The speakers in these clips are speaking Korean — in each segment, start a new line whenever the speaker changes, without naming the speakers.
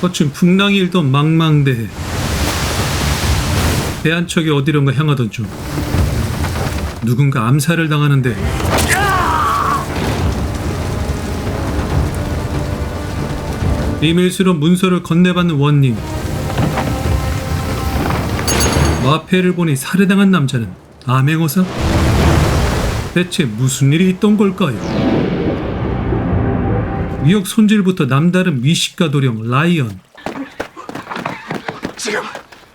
거친 풍랑이 일던 망망대해. 배 한 척이 어디론가 향하던 중 누군가 암살을 당하는데 비밀스러운 문서를 건네받는 원님. 마패를 보니 살해당한 남자는 암행어사? 대체 무슨 일이 있던 걸까요? 미역 손질부터 남다른 미식가 도령 라이언.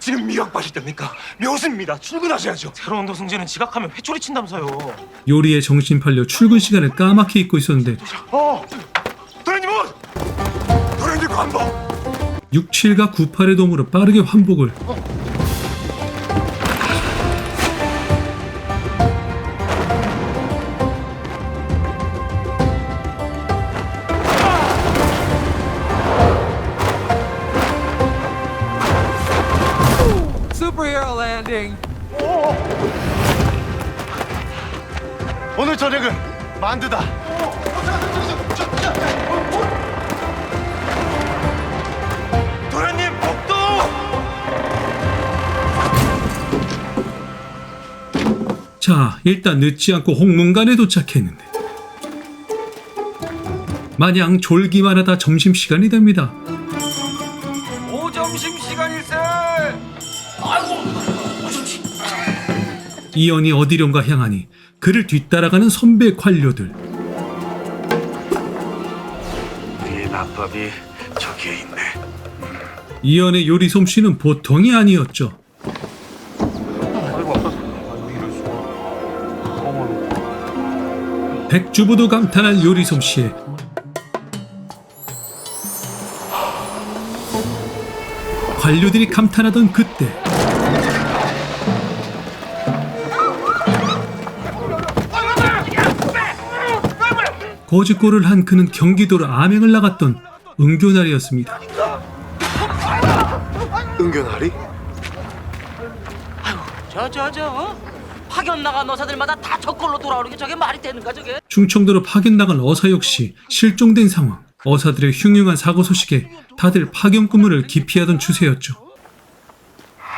지금 미역 빠졌답니까? 묘수입니다. 출근하셔야죠.
새로운 도승지는 지각하면 회초리 친다면서요.
요리에 정신 팔려 출근 시간을 까맣게 잊고 있었는데
도련님 옷! 도련님 관복!
67과 98의 도움으로 빠르게 환복을.
Superhero landing.
오늘 저녁은 만두다. 도련님 복도!
자, 일단 늦지 않고 홍문관에 도착했는데 마냥 졸기만 하다 점심시간이 됩니다.
오점심 시간일세.
이연이 어디론가 향하니 그를 뒤따라가는 선배 관료들.
우리의 낙법이 저기에 있네.
이연의 요리 솜씨는 보통이 아니었죠. 백주부도 감탄할 요리 솜씨에 관료들이 감탄하던 그때 거짓골을 한 그는 경기도로 암행을 나갔던 은교날이었습니다.
은교나리?
파견 나간 어사들마다 다 저걸로 돌아오는 게 저게 말이 되는가 저게?
충청도로 파견 나간 어사 역시 실종된 상황. 어사들의 흉흉한 사고 소식에 다들 파견 근무를 기피하던 추세였죠.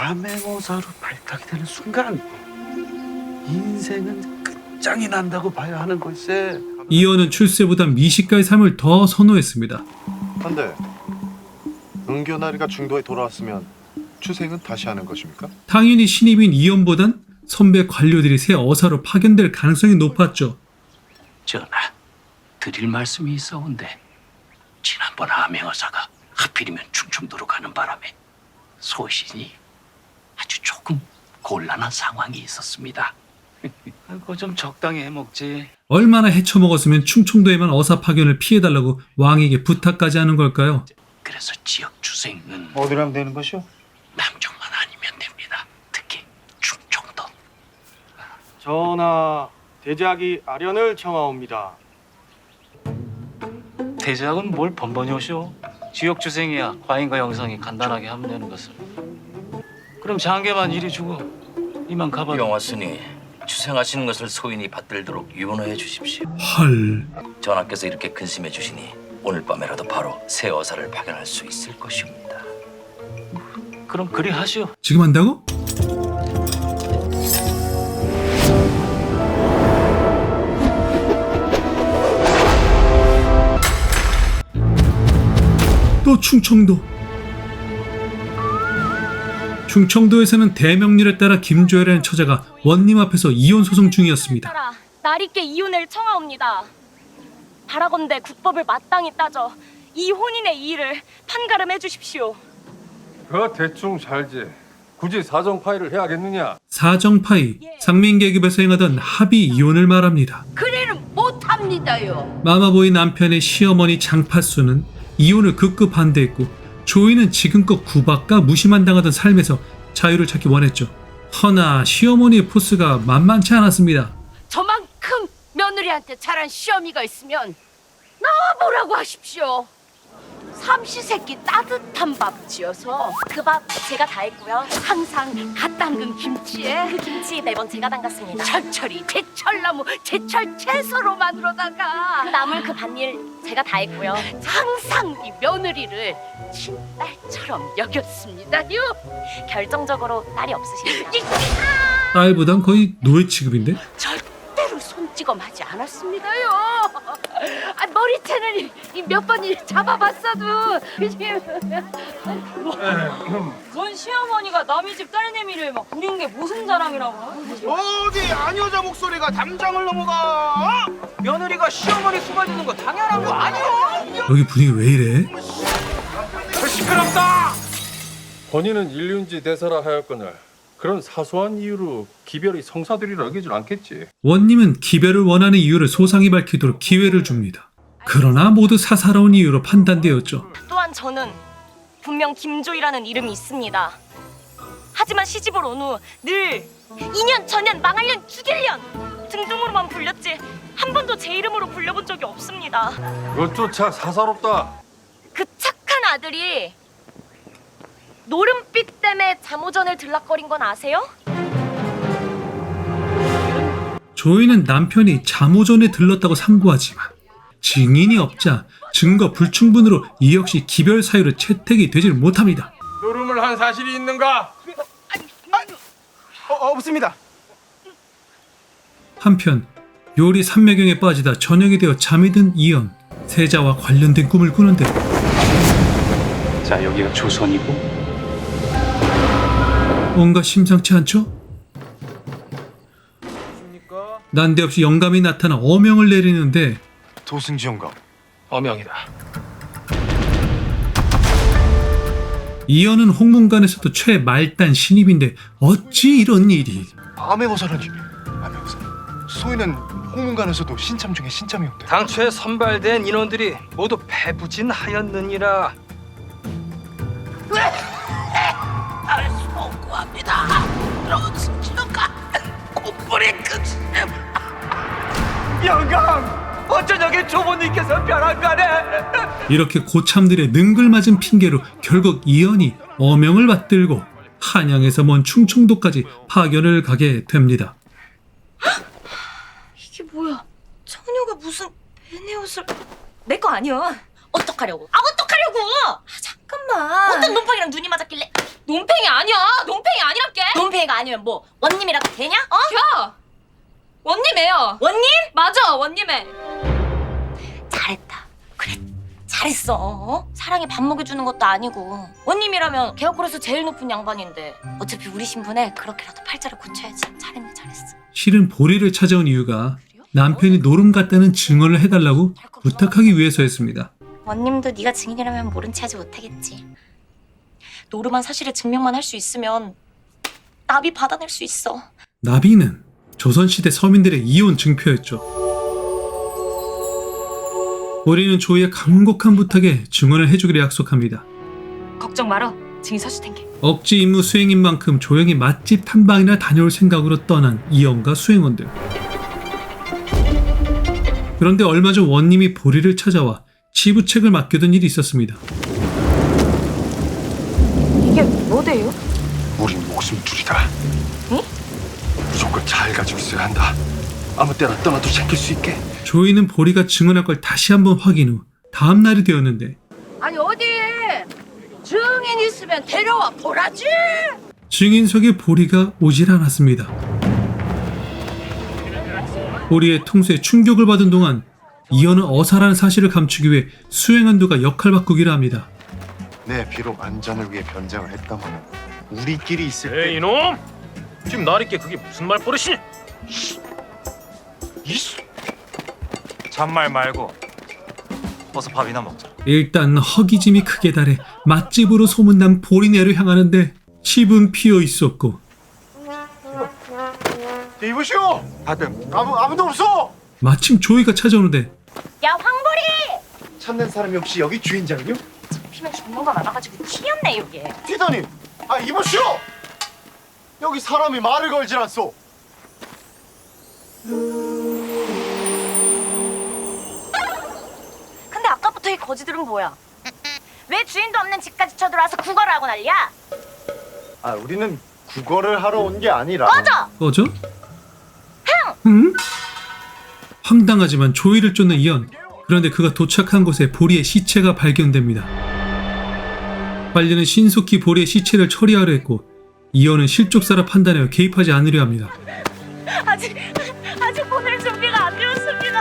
암행어사로 발탁이 되는 순간 인생은 끝장이 난다고 봐야 하는 걸세.
이연은 출세보다 미식가의 삶을 더 선호했습니다.
한데 은교나리가 중도에 돌아왔으면 추생은 다시 하는 것입니까?
당연히 신입인 이연보단 선배 관료들이 새 어사로 파견될 가능성이 높았죠.
전하, 드릴 말씀이 있어온데 지난번 암행어사가 하필이면 충청도로 가는 바람에 소신이 아주 조금 곤란한 상황이 있었습니다. 그거 좀 적당히 해먹지.
얼마나 헤쳐먹었으면 충청도에만 어사 파견을 피해달라고 왕에게 부탁까지 하는 걸까요?
그래서 지역 주생은
어디로 하면 되는 것이오?
남쪽만 아니면 됩니다. 특히 충청도.
전하, 대제하기 아련을 청하옵니다.
대제학은 뭘 번번이 오시오? 지역 주생이야 과인과 영상이 간단하게 하면 되는 것을. 그럼 장계만 이리 주고 이만 가봐.
영화스니 추생하시는 것을 소인이 받들도록 유언해 주십시오.
헐.
전하께서 이렇게 근심해 주시니 오늘 밤에라도 바로 새 어사를 파견할 수 있을 것입니다.
그럼 그리 하시오.
지금 한다고? 또 충청도. 충청도에서는 대명률에 따라 김조열이라는 처자가 원님 앞에서 이혼 소송 중이었습니다.
따라 나리께 이혼을 청하옵니다. 바라건대 국법을 마땅히 따져 이 혼인의 이의를 판가름해 주십시오.
그 대충 잘지. 굳이 사정파이를 해야겠느냐?
사정파이, 상민계급에서 행하던 합의 이혼을 말합니다.
그래는 못합니다요.
마마보이 남편의 시어머니 장파수는 이혼을 극구 반대했고 조이는 지금껏 구박과 무시만 당하던 삶에서 자유를 찾기 원했죠. 허나 시어머니의 포스가 만만치 않았습니다.
삼시세끼 따뜻한 밥 지어서
그 밥 제가 다 했고요.
항상 갓 담근 김치에
그 김치 매번 제가 담갔습니다.
철철이 제철나무 제철 채소로만으로다가
그 나물 그 밭일 제가 다 했고요.
항상 이 며느리를 친딸처럼 여겼습니다요.
결정적으로 딸이 없으십니다.
딸보단 거의 노예 취급인데?
절대로 손찌검하지 않았습니다요. 머리채는 몇 번 잡아봤어도
뭔 시어머니가 남의 집 딸내미를 막 부린 게 무슨 자랑이라고?
어디 아녀자 목소리가 담장을 넘어가? 며느리가 시어머니 수발주는 거 당연한 거 아니야?
여기 분위기 왜 이래?
시끄럽다. 본인은 일륜지 대사라 하였거늘 그런 사소한 이유로 기별이 성사되리라 여기질 않겠지.
원님은 기별을 원하는 이유를 소상히 밝히도록 기회를 줍니다. 그러나 모두 사사로운 이유로 판단되었죠.
또한 저는 분명 김조이라는 이름이 있습니다. 하지만 시집을 온 후 늘 2년 전년 망할년 죽일년 등등으로만 불렸지 한 번도 제 이름으로 불려본 적이 없습니다.
그것조차 사사롭다.
그 착한 아들이 노름빛 때문에 잠오전을 들락거린 건 아세요?
조이는 남편이 잠오전에 들렀다고 상고하지만 증인이 없자 증거 불충분으로 이 역시 기별 사유로 채택이 되질 못합니다.
노름을 한 사실이 있는가? 없습니다.
한편 요리 삼매경에 빠지다 저녁이 되어 잠이 든 이연. 세자와 관련된 꿈을 꾸는데
자, 여기가 조선이고
뭔가 심상치 않죠? 난데없이 영감이 나타나 어명을 내리는데
도승지 영감.
어명이다.
이연은 홍문관에서도 최말단 신입인데 어찌 이런 일이.
암행어사라니. 암행어사. 소인은 홍문관에서도 신참 중에 신참이었대.
당초에 선발된 인원들이 모두 패부진하였느니라.
구합니다. 로승지가 꽃불의 그
영감! 어쩌냐게 조모님께서 벼랑간에
이렇게 고참들의 능글맞은 핑계로 결국 이연이 어명을 받들고 한양에서 먼 충청도까지 파견을 가게 됩니다.
이게 뭐야? 처녀가 무슨 베네옷을 내 거 아니야? 어떡하려고? 어떡하려고? 잠깐만. 어떤 논팽이랑 눈이 맞았길래? 논팽이 아니야. 논팽이 아니랄게. 논팽이가 아니면 뭐 원님이라도 되냐? 야! 원님애요. 원님? 맞아, 원님애. 잘했다. 그래, 잘했어. 사랑에 밥 먹여주는 것도 아니고 원님이라면 개혁골에서 제일 높은 양반인데 어차피 우리 신분에 그렇게라도 팔자를 고쳐야지. 잘했네, 잘했어.
실은 보리를 찾아온 이유가 남편이 노름 같다는 증언을 해달라고 부탁하기 위해서였습니다.
원님도 네가 증인이라면 모른 체 하지 못하겠지. 노름한 사실을 증명만 할 수 있으면 나비 받아낼 수 있어.
나비는 조선시대 서민들의 이혼 증표였죠. 보리는 조이의 간곡한 부탁에 증언을 해주기로 약속합니다.
걱정 말어. 증인 서술 텐게.
억지 임무 수행인 만큼 조용히 맛집 탐방이나 다녀올 생각으로 떠난 이연과 수행원들. 그런데 얼마 전 원님이 보리를 찾아와 치부책을 맡겨둔 일이 있었습니다.
이게 뭐대요?
우리 목숨줄이다.
응?
무조건 잘 가지고 있어야 한다. 아무 때나 떠나도 챙길 수 있게.
조이는 보리가 증언할 걸 다시 한번 확인 후 다음 날이 되었는데
아니 어디 증인 있으면 데려와 보라지.
증인석에 보리가 오질 않았습니다. 보리의 통수에 충격을 받은 동안 이연은 어사라는 사실을 감추기 위해 수행한도가 역할 바꾸기를 합니다.
내 비록 안전을 위해 변장을 했다만 우리끼리 있을 때
에이 이놈! 지금 나리께 그게 무슨 말버릇이니? 잔말 말고 어서 밥이나 먹자.
일단 허기짐이 크게 달해 맛집으로 소문난 보리네를 향하는데 집은 비어 있었고
이보시오. 다들 아무도 없어.
마침 조이가 찾아오는데
야, 황보리!
찾는 사람이 혹시 여기 주인장이요?
피면 전문가 많아가지고 튀었네, 여기.
튀더니 이보시오. 여기 사람이 말을 걸질 않소.
근데 아까부터 이 거지들은 뭐야? 왜 주인도 없는 집까지 쳐들어와서 구걸을 하고 난리야?
아, 우리는 구걸을 하러 온 게 아니라.
꺼져? 응? 황당하지만 조이를 쫓는 이현. 그런데 그가 도착한 곳에 보리의 시체가 발견됩니다. 관리는 신속히 보리의 시체를 처리하려 했고 이현은 실족사라 판단하여 개입하지 않으려 합니다.
아직 보낼 준비가 안 되었습니다.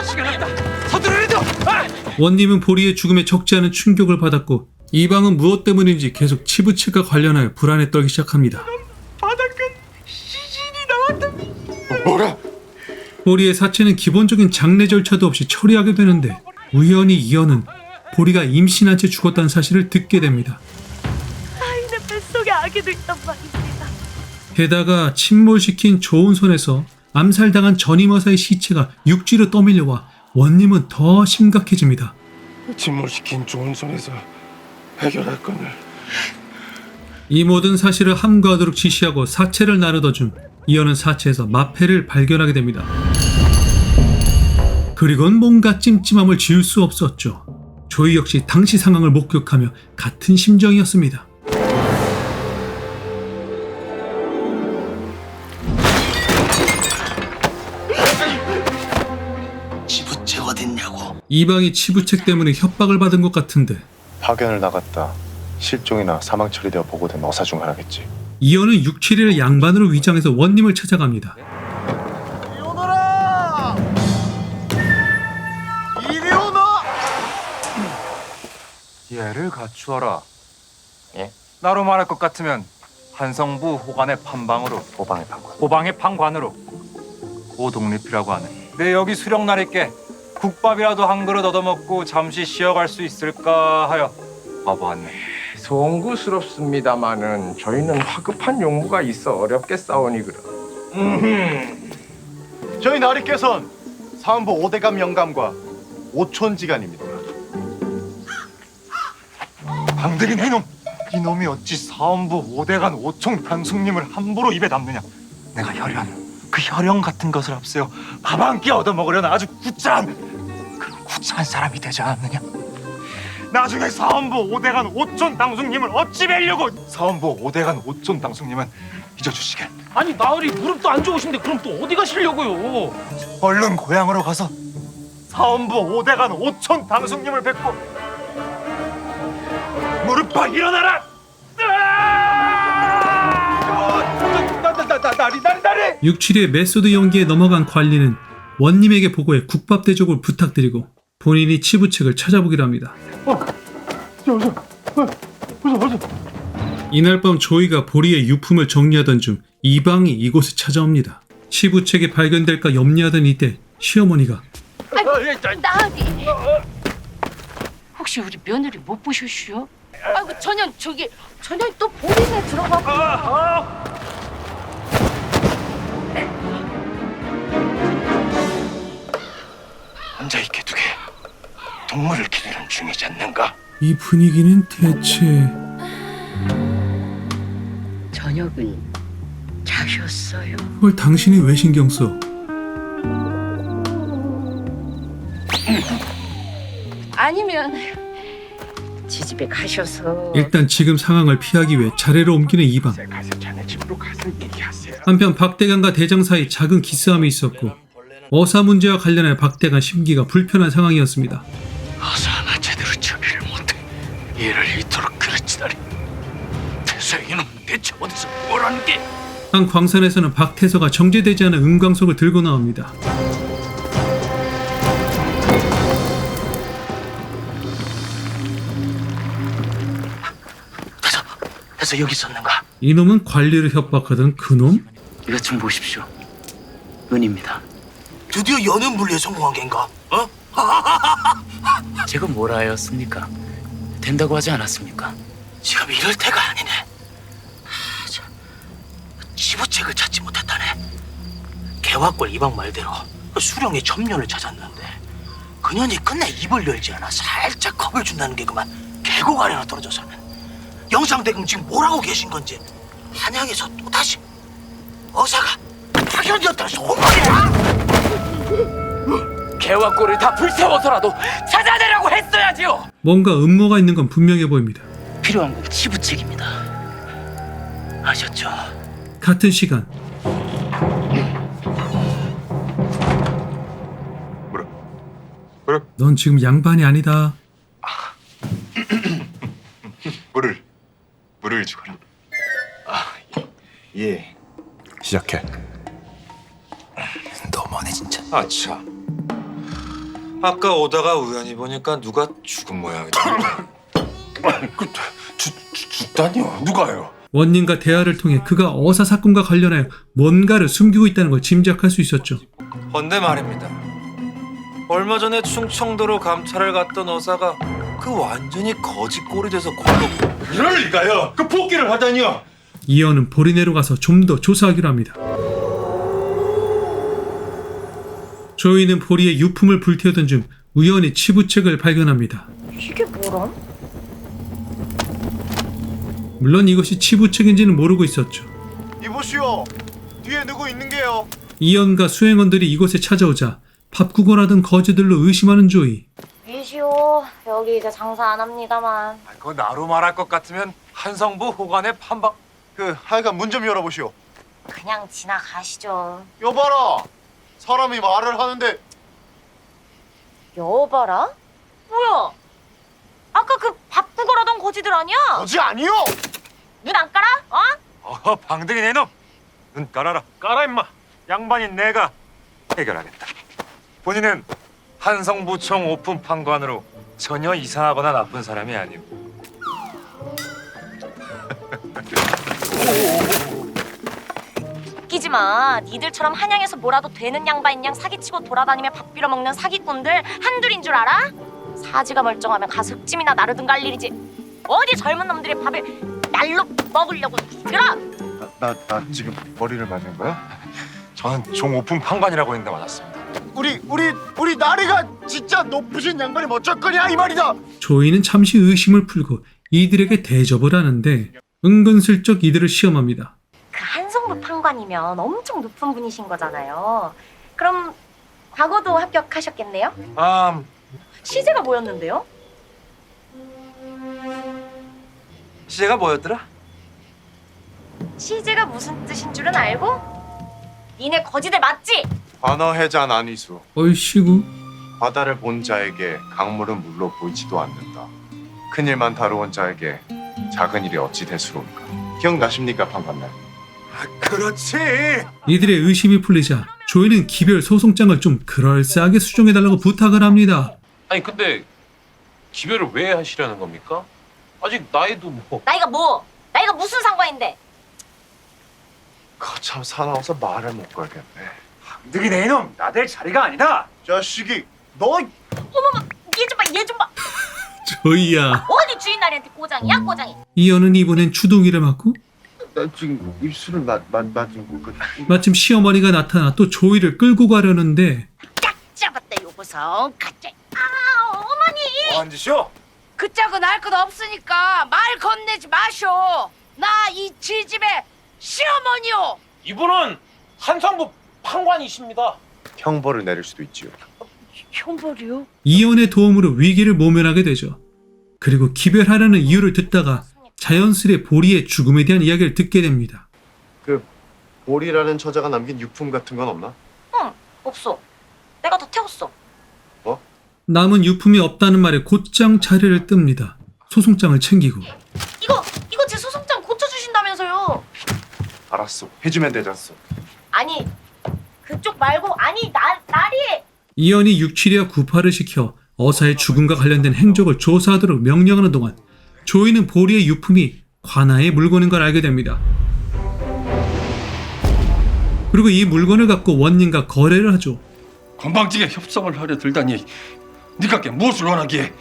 원님은 보리의 죽음에 적지 않은 충격을 받았고 이방은 무엇 때문인지 계속 치부책과 관련하여 불안에 떨기 시작합니다.
뭐라?
보리의 사체는 기본적인 장례 절차도 없이 처리하게 되는데 우연히 이현은 보리가 임신한 채 죽었다는 사실을 듣게 됩니다.
아이는 뱃속에 아기 들단 말입니다.
게다가 침몰시킨 좋은 손에서 암살당한 전임 여사의 시체가 육지로 떠밀려와 원님은 더 심각해집니다.
침몰시킨 좋은 손에서 해결할 건을.
이 모든 사실을 함구하도록 지시하고 사체를 나르다 준 이현은 사체에서 마패를 발견하게 됩니다. 그리곤 뭔가 찜찜함을 지울 수 없었죠. 조이 역시 당시 상황을 목격하며 같은 심정이었습니다.
지부책 어딨냐고.
이방이 치부책 때문에 협박을 받은 것 같은데
파견을 나갔다 실종이나 사망 처리되어 보고된 어사 중 하나겠지.
이현은 671을 양반으로 위장해서 원님을 찾아갑니다.
이리 오너라! 이리 오너!
얘를 갖추어라. 예? 나로 말할 것 같으면 한성부 호관의 판방으로 호방의 판관으로 고독립이라고 하네. 내 여기 수령날 있게 국밥이라도 한 그릇 얻어먹고 잠시 쉬어갈 수 있을까 하여 와보았네.
송구스럽습니다마는 저희는 화급한 용무가 있어 어렵게 싸우니 그럼.
저희 나리께선 사원부 5대감 영감과 오촌지간입니다.
방대긴 해놈! 이놈이 어찌 사원부 5대간 5총 단숙님을 함부로 입에 담느냐? 내가 그 혈연 같은 것을 앞세워 밥 한 끼 얻어먹으려는 아주 그런 구차한 사람이 되지 않았느냐? 나중에 사원부 5대간 5촌 당숙님을 어찌 뵈려고! 사원부 5대간 5촌 당숙님은 잊어주시길.
아니 나으리 무릎도 안 좋으신데 그럼 또 어디 가시려고요?
얼른 고향으로 가서 사원부 5대간 5촌 당숙님을 뵙고 무릎파 일어나라! 나리!
672의 메소드 연기에 넘어간 관리는 원님에게 보고해 국밥 대접을 부탁드리고 본인이 치부책을 찾아보기로 합니다. 이날 밤 조이가 보리의 유품을 정리하던 중 이방이 이곳에 찾아옵니다. 치부책이 발견될까 염려하던 이때 시어머니가
나으리. 혹시 우리 며느리 못 보셨슈요? 아이고 전현 또 보리네 들어가고.
앉아있게 두게. 동물을 기르는 중이지 않는가?
이 분위기는 대체...
저녁은 자셨어요?
그걸 당신이 왜 신경 써?
아니면 지집에 가셔서.
일단 지금 상황을 피하기 위해 자리를 옮기는 이방.
자네 집으로 가서 얘기하세요.
한편 박대간과 대장 사이 작은 기싸움이 있었고 어사 문제와 관련해 박대간 심기가 불편한 상황이었습니다.
어서 하나 제대로 처리를 못해 얘를 이토록 그르치다니. 태서 이놈 대체 어디서 뭐라는 게?
한 광산에서는 박태서가 정제되지 않은 은광석을 들고 나옵니다.
태서 여기 있었는가?
이놈은 관리를 협박하던 그놈?
이것 좀 보십시오. 은입니다.
드디어 연은 분리에 성공한 겐가? 어?
제가 뭘 하였습니까? 된다고 하지 않았습니까?
지금 이럴 때가 아니네. 지부책을 찾지 못했다네. 개화골 이방 말대로 수령의 첩년을 찾았는데 그년이 끝내 입을 열지 않아 살짝 겁을 준다는 게 그만 계곡 아래로 떨어져서는 영상대금 지금 뭘 하고 계신 건지 한양에서 또다시 어사가 파견되었다는 소문이야.
개화골을 다 불태워서라도 찾아내라고 했어야지요.
뭔가 음모가 있는 건 분명해 보입니다.
필요한 건 치부책입니다. 아셨죠?
같은 시간
그래.
넌 지금 양반이 아니다.
물을 주거라. 예. 시작해.
너무하네 진짜.
아차. 아까 오다가 우연히 보니까 누가 죽은 모양이다.
죽다니요? 누가요?
원님과 대화를 통해 그가 어사 사건과 관련하여 뭔가를 숨기고 있다는 걸 짐작할 수 있었죠.
헌데 말입니다. 얼마 전에 충청도로 감찰을 갔던 어사가 그 완전히 거짓골이 돼서 골로.
그럴 리가요? 그 복귀를 하다니요?
이현은 보리내로 가서 좀 더 조사하기로 합니다. 조이는 보리의 유품을 불태우던 중 우연히 치부책을 발견합니다.
이게 뭐람?
물론 이것이 치부책인지는 모르고 있었죠.
이보시오. 뒤에 누구 있는 게요?
이현과 수행원들이 이곳에 찾아오자 밥구걸하던 거지들로 의심하는 조이.
이시오. 여기 이제 장사 안 합니다만.
그거 나로 말할 것 같으면 한성부 호관의 판방.
그 하여간 문 좀 열어보시오.
그냥 지나가시죠.
여봐라. 사람이 말을 하는데
여봐라? 뭐야? 아까 그 밥구걸하던 거지들 아니야?
거지 아니요?
눈 안 깔아? 어?
방댕이 내 놈. 눈 깔아라. 깔아 임마. 양반인 내가 해결하겠다. 본인은 한성부청 오픈 판관으로 전혀 이상하거나 나쁜 사람이 아니고.
웃기지 마. 니들처럼 한양에서 뭐라도 되는 양반인 양 사기치고 돌아다니며 밥 빌어먹는 사기꾼들 한둘인 줄 알아? 사지가 멀쩡하면 가서 흑짐이나 나르든 갈 일이지. 어디 젊은 놈들의 밥을 날로 먹으려고 그럼.
나 지금 머리를 맞은 거야?
저는 종 오픈 판관이라고 했는데 맞았습니다.
우리 나리가 진짜 높으신 양반이 어쩔 거냐 이 말이다.
조이는 잠시 의심을 풀고 이들에게 대접을 하는데 은근슬쩍 이들을 시험합니다.
그 한성부 판관이면 엄청 높은 분이신 거잖아요. 그럼 과거도 합격하셨겠네요? 시제가 뭐였는데요?
시제가 뭐였더라?
시제가 무슨 뜻인 줄은 알고? 니네 거지들 맞지?
관어해잔 안위수.
얼씨구.
바다를 본 자에게 강물은 물로 보이지도 않는다. 큰 일만 다루온 자에게 작은 일이 어찌 대수로울까. 기억나십니까, 판관님?
그렇지.
이들의 의심이 풀리자 조이는 기별 소송장을 좀 그럴싸하게 수정해달라고 부탁을 합니다.
아니 근데 기별을 왜 하시려는 겁니까? 아직 나이도 뭐.
나이가 뭐? 나이가 무슨 상관인데?
거참 사나워서 말을 못 걸겠네.
방댕이 내 놈. 나댈 자리가 아니다.
자식이 너
어머머, 얘 좀 봐, 얘 좀 봐.
조이야.
어디 주인 나리한테 꼬장이야, 꼬장이.
이현은 이번엔 주둥이를 맞고
나 지금 입술을 맞은 거.
마침 시어머니가 나타나 또 조이를 끌고 가려는데
딱 잡았다 요거서 가짜. 아 어머니.
뭐한 짓이오?
그 짝은 알 것 없으니까 말 건네지 마쇼. 나 이 지집의 시어머니요.
이분은 한성부 판관이십니다.
형벌을 내릴 수도 있지요.
형벌이요?
이현의 도움으로 위기를 모면하게 되죠. 그리고 기별하려는 이유를 듣다가 자연스레 보리의 죽음에 대한 이야기를 듣게 됩니다.
그 보리라는 처자가 남긴 유품 같은 건 없나?
응, 없어. 내가 다 태웠어.
남은 유품이 없다는 말에 곧장 자리를 뜹니다. 소송장을 챙기고
이거 제 소송장 고쳐주신다면서요.
알았어. 해주면 되잖소.
아니, 그쪽 말고 아니 나리.
이현이 6.7이와 구파를 시켜 어사의 죽음과 관련된 행적을 조사하도록 명령하는 동안 조이는 보리의 유품이 관아의 물건인 걸 알게 됩니다. 그리고 이 물건을 갖고 원님과 거래를 하죠.
건방지게 협상을 하려 들다니 니가께 무엇을 원하기에?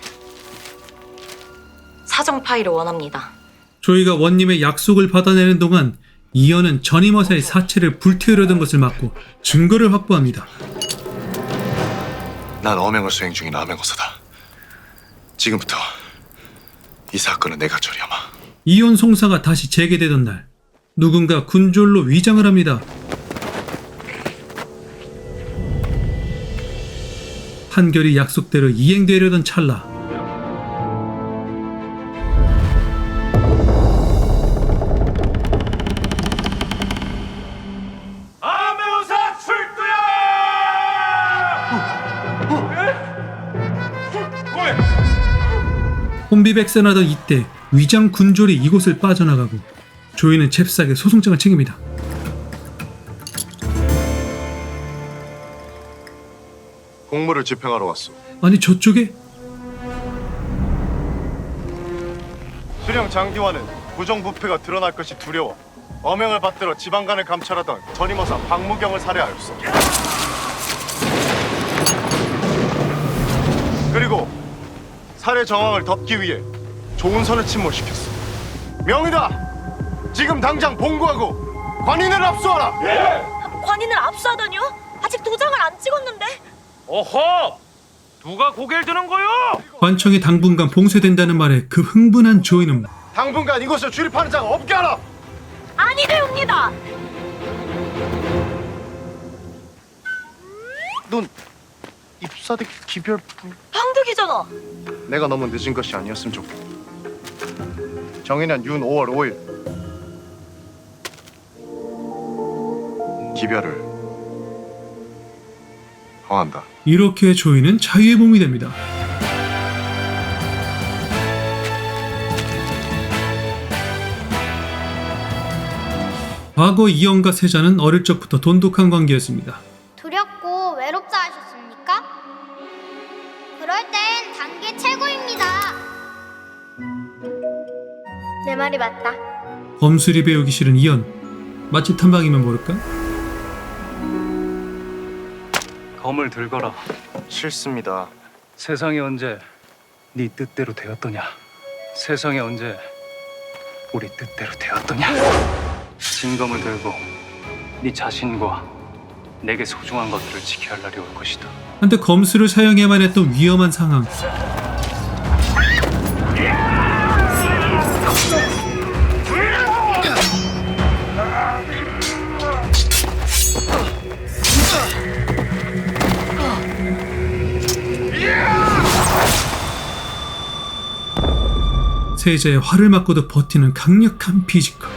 사정 파일을 원합니다.
조이가 원님의 약속을 받아내는 동안 이현은 전임 어사의 사체를 불태우려던 것을 막고 증거를 확보합니다.
난 어명을 수행 중인 암행어사다. 지금부터 이 사건은 내가 처리하마.
이혼 송사가 다시 재개되던 날 누군가 군졸로 위장을 합니다. 판결이 약속대로 이행되려던 찰나 혼비백산하던 이때 위장 군졸이 이곳을 빠져나가고 조이는 잽싸게 소송장을 챙깁니다.
공무를 집행하러 왔소.
아니 저쪽에?
수령 장기와는 부정부패가 드러날 것이 두려워 어명을 받들어 지방간을 감찰하던 전임어사 박무경을 살해하였소. 그리고 살해 정황을 덮기 위해 조은선을 침몰시켰어. 명이다. 지금 당장 봉고하고 관인을 압수하라.
관인을 압수하다니요? 아직 도장을 안 찍었는데.
어허! 누가 고개를 드는 거요?
관청이 당분간 봉쇄된다는 말에 그 흥분한 조이는
당분간 이곳을 출입하는 자가 없게 하라.
아니래옵니다.
넌 입사대 기별부.
황득이잖아.
내가 너무 늦은 것이 아니었으면 좋겠다. 정해년 윤 5월 5일 기별을 허한다.
이렇게 조이는 자유의 몸이 됩니다. 과거 이영과 세자는 어릴 적부터 돈독한 관계였습니다.
두렵고 외롭지 않으셨습니까? 그럴 땐 단계 최고입니다. 내 말이 맞다.
검술이 배우기 싫은 이연. 맛집 탐방이면 모를까?
검을 들거라.
싫습니다.
세상이 언제 네 뜻대로 되었더냐? 세상이 언제 우리 뜻대로 되었더냐? 진검을 들고 네 자신과 내게 소중한 것들을 지켜야 할 날이 올 것이다.
한때 검술을 사용해야만 했던 위험한 상황. 세자의 활을 맞고도 버티는 강력한 피지컬.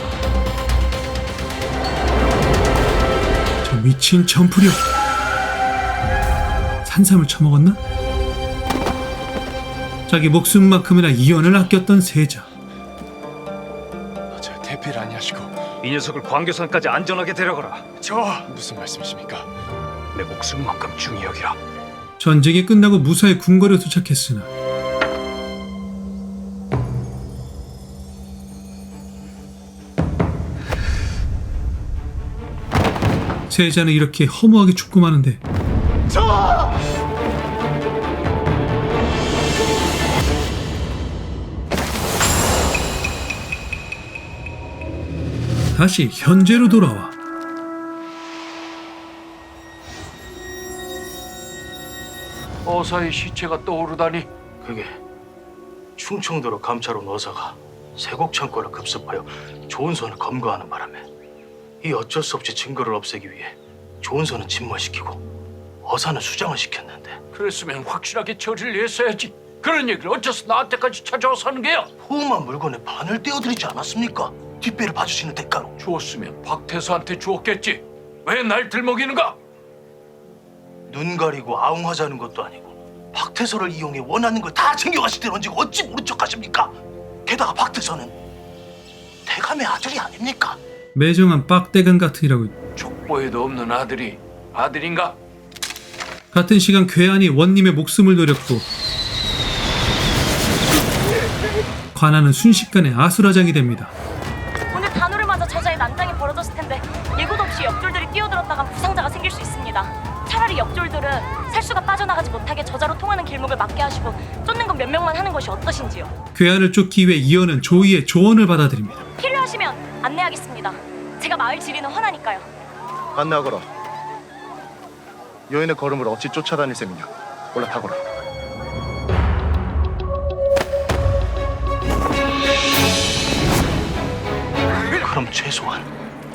저 미친 점프력. 산삼을 처먹었나? 자기 목숨만큼이나 이연을 아꼈던 세자.
저 대피를 아니하시고
이 녀석을 광교산까지 안전하게 데려가라.
무슨 말씀이십니까?
내 목숨만큼 중히 여기라.
전쟁이 끝나고 무사히 궁궐에 도착했으나 세자는 이렇게 허무하게 죽고 마는데 다시 현재로 돌아와
어사의 시체가 떠오르다니.
그게 충청도로 감찰 온 어사가 세곡 창고를 급습하여 조은선을 검거하는 바람에 이 어쩔 수 없이 증거를 없애기 위해 조은선은 침몰시키고 어사는 수장을 시켰는데
그랬으면 확실하게 처리를 했어야지. 그런 얘기를 어째서 나한테까지 찾아와서 하는 게야?
포함한 물건에 반을 떼어드리지 않았습니까? 뒷배를 봐주시는 대가로.
주었으면 박태수한테 주었겠지. 왜 날 들먹이는가?
눈 가리고 아웅하자는 것도 아니고 박태서를 이용해 원하는 걸 다 챙겨가시던 언제 어찌 모른 척하십니까? 게다가 박태서는 대감의 아들이 아닙니까?
매정한 빡대간 같으리라고.
족보에도 없는 아들이 아들인가?
같은 시간 괴한이 원님의 목숨을 노렸고 관아는 순식간에 아수라장이 됩니다.
오늘 단오를 맞아 저자의 난장이 벌어졌을 텐데 예고도 없이 역졸들이 뛰어들었다간 부상자가 생길 수 있습니다. 차라리 역졸들은 살수가 빠져나가지 못하게 저자로 통하는 길목을 막게 하시고 쫓는 건 몇 명만 하는 것이 어떠신지요?
괴한을 쫓기 위해 이연은 조이의 조언을 받아들입니다.
필요하시면 안내하겠습니다. 제가 마을 지리는 헌하니까요.
안나거라. 여인의 걸음을 어찌 쫓아다닐 셈이냐. 올라타거라.
그럼 최소한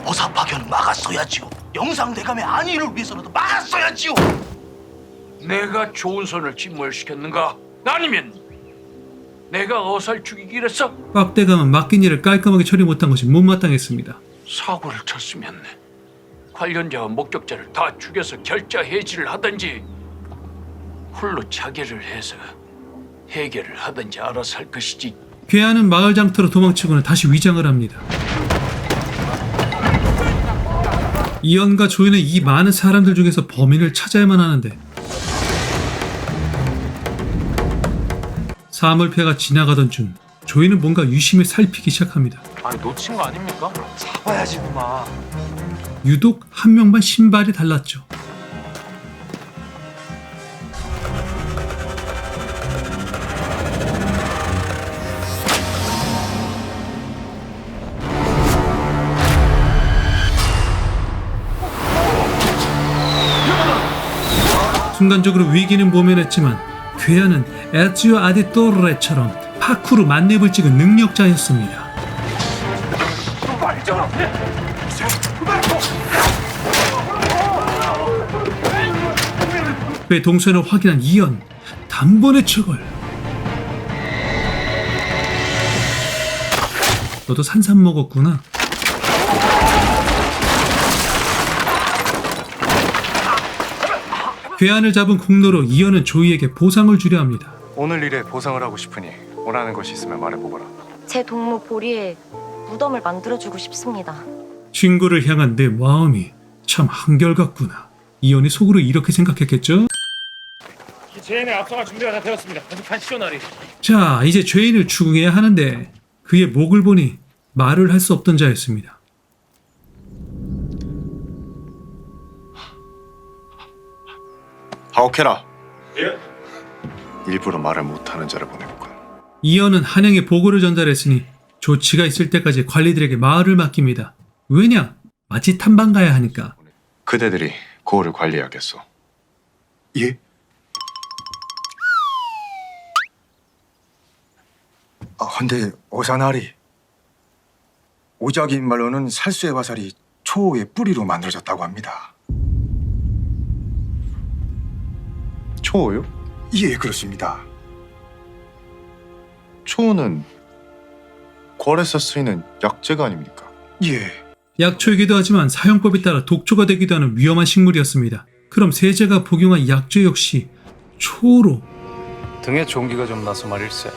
어사 파견은 막았어야지요. 영상 대감의 안위를 위해서라도 막았어야지요.
내가 조은선을 침몰시켰는가? 아니면 내가 어사를 죽이기로 했어?
빡대감은 맡긴 일을 깔끔하게 처리 못한 것이 못마땅했습니다.
사고를 쳤으면 관련자와 목격자를 다 죽여서 결자 해지를 하든지 홀로 자결을 해서
해결을 하든지 알아서 할 것이지.
괴한은 마을 장터로 도망치고는 다시 위장을 합니다. 이언과 조이는 이 많은 사람들 중에서 범인을 찾아야만 하는데 사물패가 지나가던 중 조이는 뭔가 유심히 살피기 시작합니다.
아니 놓친 거 아닙니까?
잡아야지 놈아.
유독 한 명만 신발이 달랐죠. 순간적으로 위기는 모면했지만 괴한은 에지오 아디토레처럼 파쿠르 만렙을 찍은 능력자였습니다. 그의 동선을 확인한 이언, 단번에 처걸. 너도 산삼 먹었구나. 괴한을 잡은 공로로 이언은 조이에게 보상을 주려 합니다.
오늘 일에 보상을 하고 싶으니 원하는 것이 있으면 말해보거라.
제 동무 보리에 무덤을 만들어주고 싶습니다.
친구를 향한 내 마음이 참 한결같구나. 이언이 속으로 이렇게 생각했겠죠?
죄인의 앞서갈 준비가 다 되었습니다. 가시죠 나리.
자, 이제 죄인을 추궁해야 하는데 그의 목을 보니 말을 할 수 없던 자였습니다.
하오케라. 예? 일부러 말을 못하는 자를 보냈군.
이언은 한양에 보고를 전달했으니 조치가 있을 때까지 관리들에게 마을을 맡깁니다. 왜냐? 마치 탐방 가야 하니까.
그대들이 고을을 관리해야겠소. 예?
근데 오사나리, 오작인 말로는 살수의 화살이 초호의 뿌리로 만들어졌다고 합니다.
초호요?
예, 그렇습니다.
초호는 궐에서 쓰이는 약재가 아닙니까?
예.
약초이기도 하지만 사용법에 따라 독초가 되기도 하는 위험한 식물이었습니다. 그럼 세제가 복용한 약초 역시 초로.
등에 종기가 좀 나서 말일세.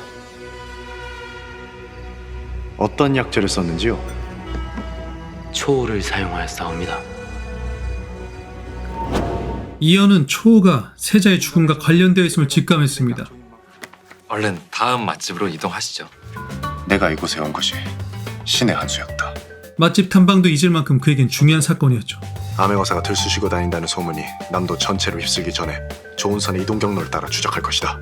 어떤 약재를 썼는지요?
초호를 사용하였사옵니다.
이언은 초호가 세자의 죽음과 관련되어 있음을 직감했습니다.
얼른 다음 맛집으로 이동하시죠.
내가 이곳에 온 것이 신의 한 수였다.
맛집 탐방도 잊을 만큼 그에겐 중요한 사건이었죠.
암행어사가 들쑤시고 다닌다는 소문이 남도 전체로 휩쓸기 전에 조은선의 이동 경로를 따라 추적할 것이다.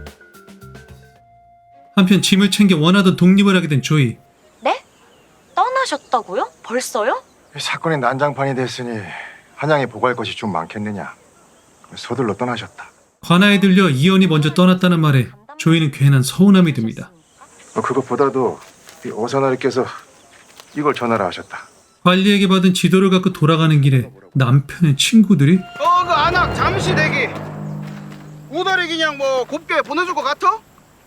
한편 짐을 챙겨 원하던 독립을 하게 된 조이.
네? 떠나셨다고요? 벌써요?
사건이 난장판이 됐으니 한양에 보고할 것이 좀 많겠느냐. 서둘러 떠나셨다.
관아에 들려 이언이 먼저 떠났다는 말에 조이는 괜한 서운함이 듭니다.
그것보다도 이 오사나리께서 이걸 전하라 하셨다.
관리에게 받은 지도를 갖고 돌아가는 길에 남편의 친구들이
그 안악 잠시 대기. 우다리 그냥 뭐 곱게 보내줄 것 같아?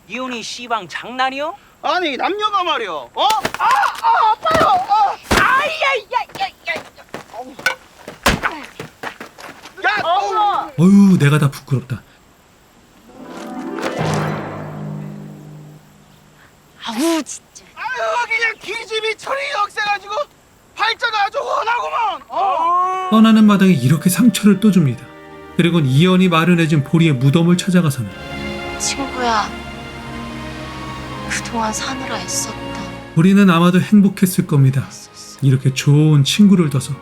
이혼이 씨방 장난이요?
아니 남녀가 말이여. 아파요. 야,
어휴 내가 다 부끄럽다.
아우 진짜.
아유 그냥 기집이 철이 억세가지고 팔자가 아주 훤하구만.
떠나는 마당에 이렇게 상처를 또 줍니다. 그리고는 이언이 마련해준 보리의 무덤을 찾아가서는
친구야. 그동안 사느라 애썼다.
보리는 아마도 행복했을 겁니다. 이렇게 좋은 친구를 둬서.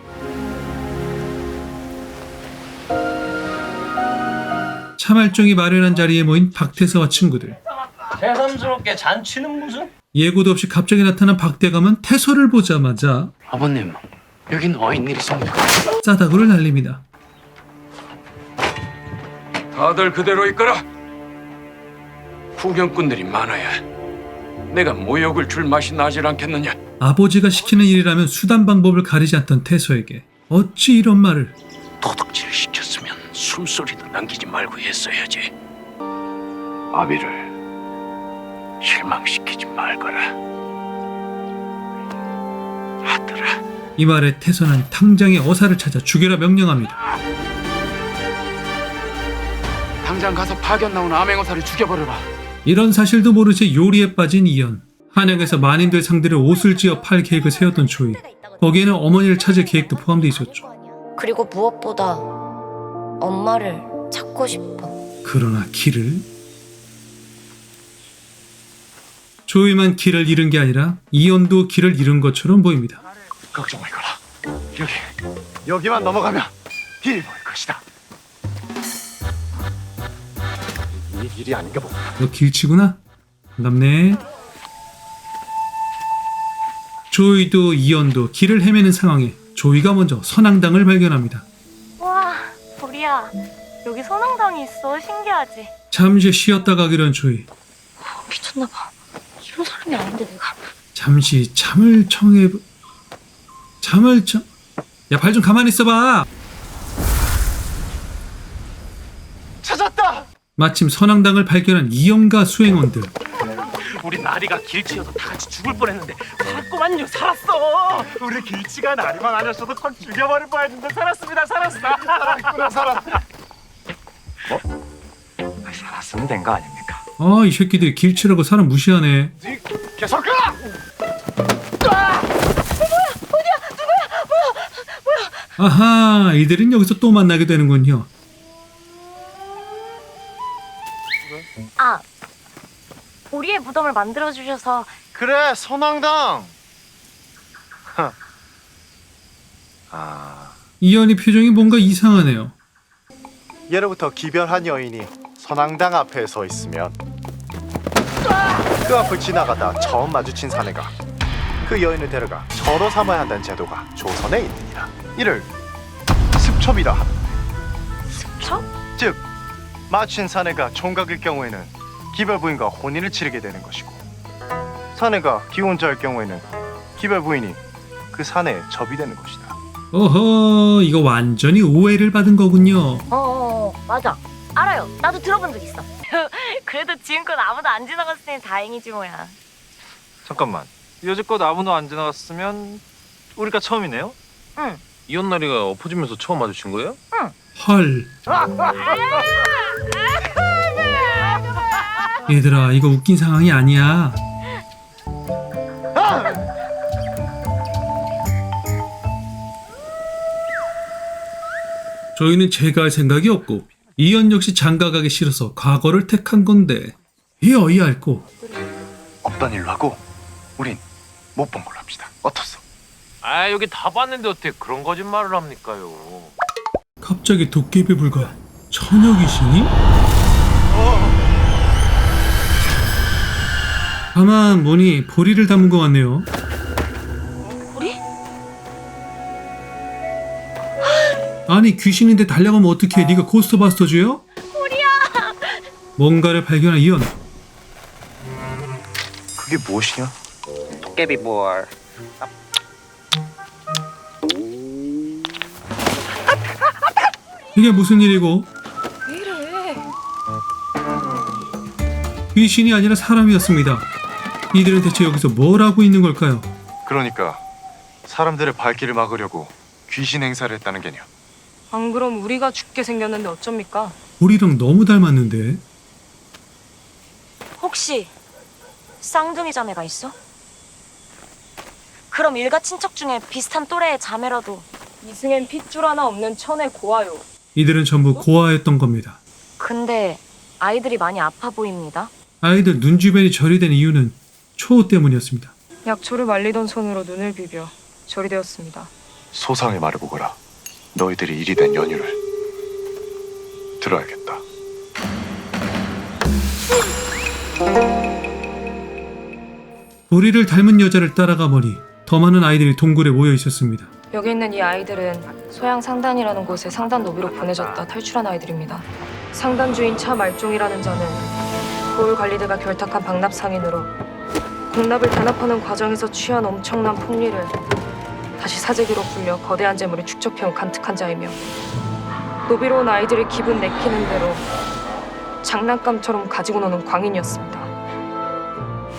차말종이 마련한 자리에 모인 박태서와 친구들.
새삼스럽게 잔치는 무슨?
예고도 없이 갑자기 나타난 박대감은 태서를 보자마자
아버님, 여긴 웬일이십니까?
싸다구를 날립니다.
다들 그대로 있거라. 구경꾼들이 많아야 내가 모욕을 줄 맛이 나질 않겠느냐.
아버지가 시키는 일이라면 수단 방법을 가리지 않던 태서에게 어찌 이런 말을.
도둑질을 시켰으면 숨소리도 남기지 말고 했어야지. 아비를 실망시키지 말거라. 아들아.
이 말에 태서는 당장의 어사를 찾아 죽여라 명령합니다.
당장 가서 파견 나온 암행어사를 죽여버려라.
이런 사실도 모른 채 요리에 빠진 이연. 한양에서 만인들 상대로 옷을 지어 팔 계획을 세웠던 조이. 거기에는 어머니를 찾을 계획도 포함되어 있었죠.
그리고 무엇보다 엄마를 찾고 싶어.
그러나 길을... 조이만 길을 잃은 게 아니라 이연도 길을 잃은 것처럼 보입니다.
걱정 말거라. 여기만 넘어가면 길이 보일 것이다. 이 길이 아닌가 보다.
너 길치구나? 반갑네. 조이도 이연도 길을 헤매는 상황에 조이가 먼저 선앙당을 발견합니다.
와, 보리야. 여기 선앙당이 있어. 신기하지?
잠시 쉬었다 가기로 한 조이.
미쳤나봐. 이런 사람이 아닌데 내가.
잠시 야, 발 좀 가만히 있어봐.
찾았다.
마침 선앙당을 발견한 이연과 수행원들.
우리 나리가 길치여서 다 같이 죽을 뻔했는데 살았구만요. 살았어.
우리 길치가 나리만 아니었어도 확 죽여버릴 뻔했는데 살았습니다. 살았구나. 살았다.
살았으면 된 거 아닙니까?
아, 이 새끼들이 길치라고 사람 무시하네.
계속 가.
아하, 이들은 여기서 또 만나게 되는군요.
아, 보리의 무덤을 만들어주셔서
그래, 선왕당.
이연이 표정이 뭔가 이상하네요.
예로부터 기별한 여인이 선왕당 앞에 서 있으면 그 앞을 지나가다 처음 마주친 사내가 그 여인을 데려가 절로 삼아야 한다는 제도가 조선에 있느니라. 이를 습첩이라 합니다.
습첩?
즉 마주친 사내가 총각일 경우에는 기별 부인과 혼인을 치르게 되는 것이고, 사내가 기혼자일 경우에는 기별 부인이 그 사내에 접이 되는 것이다.
어허, 이거 완전히 오해를 받은 거군요.
맞아. 알아요. 나도 들어본 적 있어. 그래도 지금껏 아무도 안 지나갔으니 다행이지 뭐야.
잠깐만. 여지껏 아무도 안 지나갔으면 우리가 처음이네요?
응.
이연나리가 엎어지면서 처음 마주친 거예요?
헐. 얘들아, 이거 웃긴 상황이 아니야. 저희는 제가 할 생각이 없고 이연 역시 장가가기 싫어서 과거를 택한 건데 이 어이없고.
없던 일로 하고 우린 못 본 걸로 합시다. 어떻소?
아, 여기 다 봤는데 어떻게 그런 거짓말을 합니까요?
갑자기 도깨비 불가 처녀 귀신이? 가만 보니 보리를 담은 것 같네요.
보리?
아니, 귀신인데 달려가면 어떡해. 네가 고스트바스터즈요?
보리야!
뭔가를 발견한 이연.
그게 무엇이냐?
도깨비 뭘?
이게 무슨 일이고?
왜 이래?
귀신이 아니라 사람이었습니다. 이들은 대체 여기서 뭘 하고 있는 걸까요?
그러니까 사람들의 발길을 막으려고 귀신 행사를 했다는 게냐?
안 그럼 우리가 죽게 생겼는데 어쩝니까?
보리랑 너무 닮았는데.
혹시 쌍둥이 자매가 있어? 그럼 일가 친척 중에 비슷한 또래의 자매라도. 이승엔 핏줄 하나 없는 천의 고아요.
이들은 전부 고아였던 겁니다.
근데 아이들이 많이 아파 보입니다.
아이들 눈 주변이 절이 된 이유는 초호 때문이었습니다.
약초를 말리던 손으로 눈을 비벼 절이 되었습니다.
소상의 말을 보거라. 너희들이 일이 된 연유를 들어야겠다.
보리를 닮은 여자를 따라가 보니 더 많은 아이들이 동굴에 모여 있었습니다.
여기 있는 이 아이들은 소양 상단이라는 곳에 상단 노비로 보내졌다 탈출한 아이들입니다. 상단 주인 차 말종이라는 자는 고을 관리대가 결탁한 박납 상인으로 공납을 단합하는 과정에서 취한 엄청난 폭리를 다시 사재기로 불려 거대한 재물을 축적해온 간특한 자이며, 노비로 온 아이들을 기분 내키는 대로 장난감처럼 가지고 노는 광인이었습니다.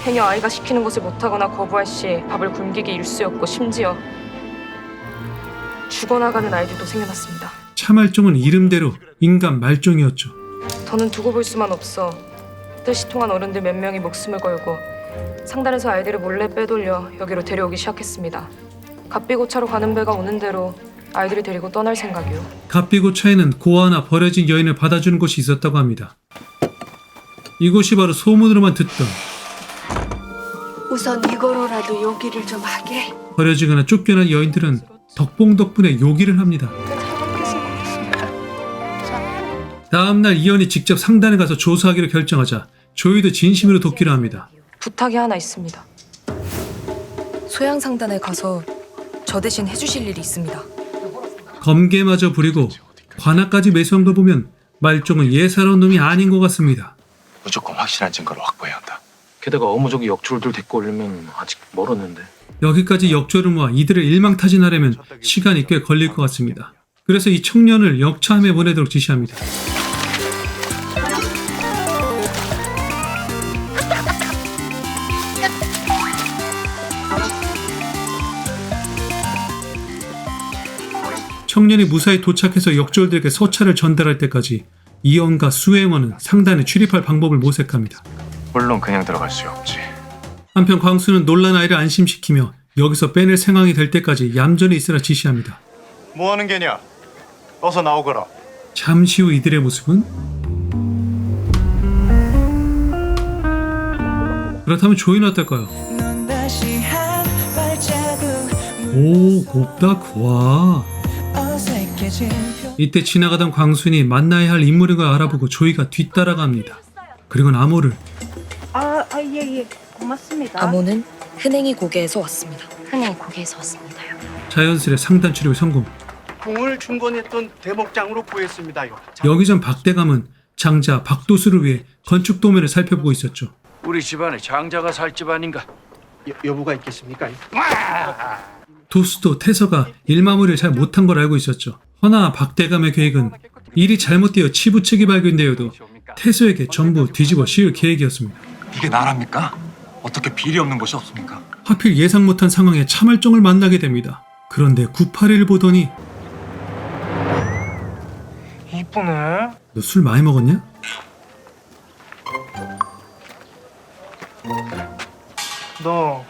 행여 아이가 시키는 것을 못하거나 거부할 시 밥을 굶기기 일쑤였고, 심지어 죽어나가는 아이들도 생겨났습니다.
차말종은 이름대로 인간 말종이었죠.
더는 두고 볼 수만 없어 뜻이 통한 어른들 몇 명이 목숨을 걸고 상단에서 아이들을 몰래 빼돌려 여기로 데려오기 시작했습니다. 갓비고차로 가는 배가 오는 대로 아이들이 데리고 떠날 생각이요.
갓비고차에는 고아나 버려진 여인을 받아주는 곳이 있었다고 합니다. 이곳이 바로 소문으로만 듣던
우선 이거로라도 요기를 좀 하게.
버려지거나 쫓겨난 여인들은 덕봉 덕분에 요기를 합니다. 다음날 이현이 직접 상단에 가서 조사하기로 결정하자 조이도 진심으로 돕기로 합니다.
부탁이 하나 있습니다. 소양 상단에 가서 저 대신 해주실 일이 있습니다.
검게마저 부리고 관아까지 매수한 걸 보면 말종은 예사로운 놈이 아닌 것 같습니다.
무조건 확실한 증거를 확보해야 한다.
게다가 어무저기 역졸들 데리고 오려면 아직 멀었는데.
여기까지 역조를 모아 이들을 일망타진하려면 시간이 꽤 걸릴 것 같습니다. 그래서 이 청년을 역차함에 보내도록 지시합니다. 청년이 무사히 도착해서 역졸들에게 서찰을 전달할 때까지 이언과 수행원은 상단에 출입할 방법을 모색합니다.
물론 그냥 들어갈 수 없지.
한편 광수는 놀란 아이를 안심시키며 여기서 빼낼 상황이 될 때까지 얌전히 있으라 지시합니다.
뭐 하는 게냐? 어서 나오거라.
잠시 후 이들의 모습은 그렇다면 조이는 어떨까요? 오, 곱다 고와. 이때 지나가던 광순이 만나야 할 인물인 걸 알아보고 조이가 뒤따라갑니다. 그리고 암호를
예. 고맙습니다. 암호는 흔행이 고개에서 왔습니다. 흔행이 고개에서 왔습니다요.
자연스레 상단 출입에 성공.
공을 중건했던 대목장으로 구했습니다요.
여기전 박대감은 장자 박도수를 위해 건축 도면을 살펴보고 있었죠.
우리 집안에 장자가 살 집 아닌가?
여부가 있겠습니까?
도수도 태서가 일마무리를 잘 못한 걸 알고 있었죠. 허나 박대감의 계획은 일이 잘못되어 치부책이 발견되어도 태서에게 전부 뒤집어 씌울 계획이었습니다.
이게 나랍니까? 어떻게 비리 없는 곳이 없습니까?
하필 예상 못한 상황에 참을정을 만나게 됩니다. 그런데 981을 보더니
이쁘네.
너 술 많이 먹었냐?
너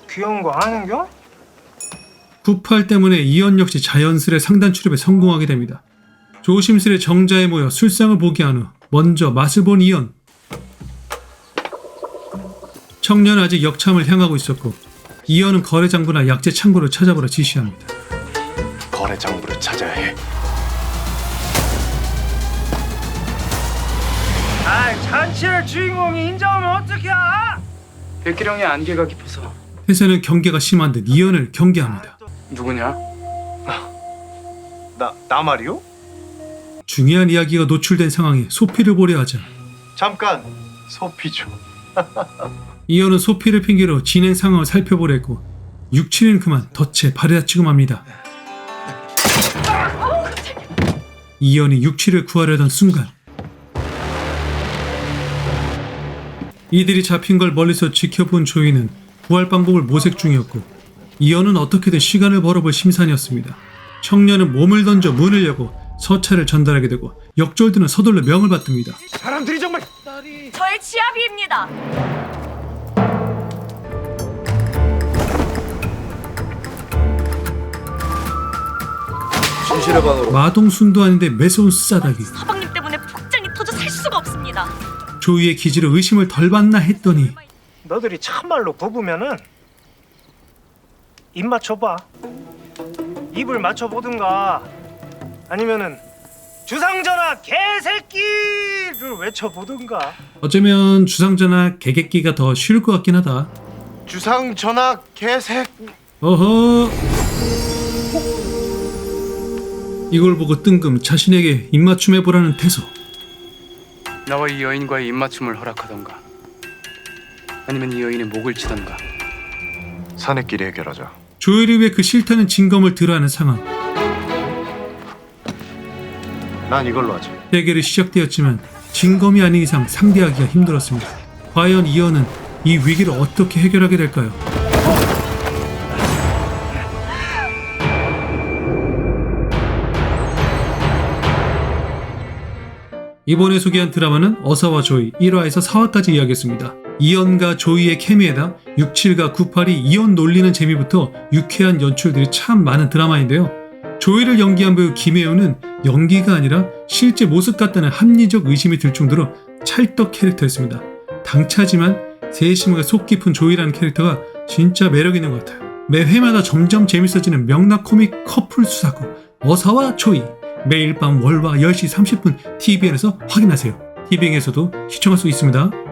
귀여운 거 아는겨?
981 때문에 이현 역시 자연스레 상단 출입에 성공하게 됩니다. 조심스레 정자에 모여 술상을 보게 한 후 먼저 맛을 본 이현. 청년은 아직 역참을 향하고 있었고 이현은 거래장부나 약재 창고를 찾아보라 지시합니다.
거래장부를 찾아야 해.
아, 잔치의 주인공이 인정하면 어떡해? 백기령의 안개가 깊어서.
해서는 경계가 심한 듯 이현을 경계합니다.
누구냐?
나 말이요?
중요한 이야기가 노출된 상황에 소피를 보려 하자
잠깐 소피죠.
이현은 소피를 핑계로 진행 상황을 살펴보려 했고 6, 7은 그만 덫에 발을 다치고 맙니다. 이현이 6, 7을 구하려던 순간 이들이 잡힌 걸 멀리서 지켜본 조이는 구할 방법을 모색 중이었고 이현은 어떻게든 시간을 벌어볼 심산이었습니다. 청년은 몸을 던져 문을 여고 서찰을 전달하게 되고 역졸들은 서둘러 명을 받듭니다.
사람들이 정말
저의 치아비입니다.
마동순도 아닌데 매서운 싸다기.
서방님 때문에 복장이 터져 살 수가 없습니다.
조이의 기지로 의심을 덜 받나 했더니
너들이 참말로 부부면은 입 맞춰봐. 입을 맞춰보든가 아니면은 주상전하 개새끼를 외쳐보든가.
어쩌면 주상전하 개개끼가 더 쉬울 것 같긴 하다.
주상전하 개색.
어허. 이걸 보고 뜬금 자신에게 입맞춤해보라는 태서.
나와 이 여인과의 입맞춤을 허락하던가 아니면 이 여인의 목을 치던가.
사내끼리 해결하자.
조이를 위해 그 싫다는 진검을 들어하는 상황.
난 이걸로 하지.
대결이 시작되었지만 진검이 아닌 이상 상대하기가 힘들었습니다. 과연 이현은 이 위기를 어떻게 해결하게 될까요? 이번에 소개한 드라마는 어사와 조이 1화에서 4화까지 이야기했습니다. 이연과 조이의 케미에다 67과 98이 이연 놀리는 재미부터 유쾌한 연출들이 참 많은 드라마인데요. 조이를 연기한 배우 김혜우는 연기가 아니라 실제 모습 같다는 합리적 의심이 들 정도로 찰떡 캐릭터였습니다. 당차지만 세심하게 속 깊은 조이라는 캐릭터가 진짜 매력 있는 것 같아요. 매 회마다 점점 재밌어지는 명락 코믹 커플 수사극 어사와 조이, 매일 밤 월화 10시 30분 TVN에서 확인하세요. TVN에서도 시청할 수 있습니다.